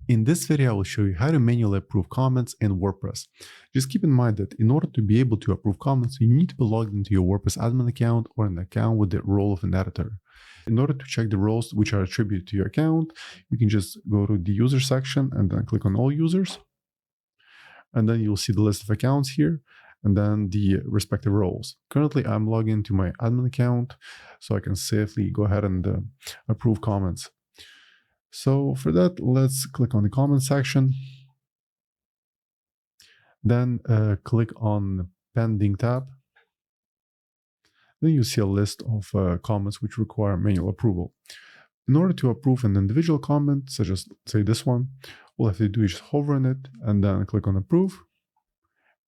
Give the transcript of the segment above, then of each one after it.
In this video, I will show you how to manually approve comments in WordPress. Just keep in mind that in order to be able to approve comments, you need to be logged into your WordPress admin account or an account with the role of an editor. In order to check the roles which are attributed to your account, you can just go to the user section and then click on all users. And then you'll see the list of accounts here and then the respective roles. Currently, I'm logged into my admin account, so I can safely go ahead and approve comments. So for that, let's click on the comment section. Then click on pending tab. Then you see a list of comments which require manual approval. In order to approve an individual comment, such as say this one, all I have to do is just hover on it and then click on approve,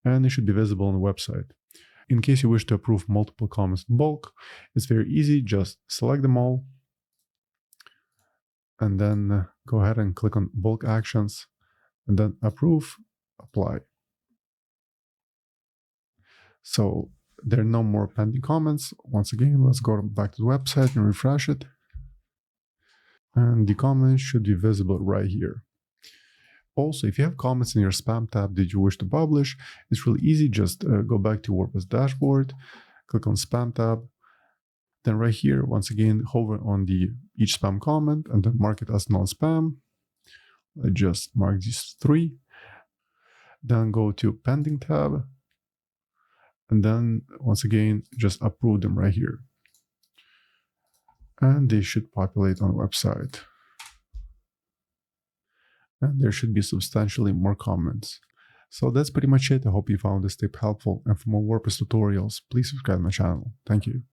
and it should be visible on the website. In case you wish to approve multiple comments in bulk, it's very easy. Just select them all and then go ahead and click on bulk actions and then approve, apply. So there are no more pending comments. Once again, let's go back to the website and refresh it. And the comments should be visible right here. Also, if you have comments in your spam tab that you wish to publish, it's really easy. Just go back to WordPress dashboard, click on spam tab. Then right here, once again, hover on each spam comment and then mark it as non-spam. I just mark these 3. Then go to pending tab. And then once again, just approve them right here. And they should populate on the website. And there should be substantially more comments. So that's pretty much it. I hope you found this tip helpful. And for more WordPress tutorials, please subscribe to my channel. Thank you.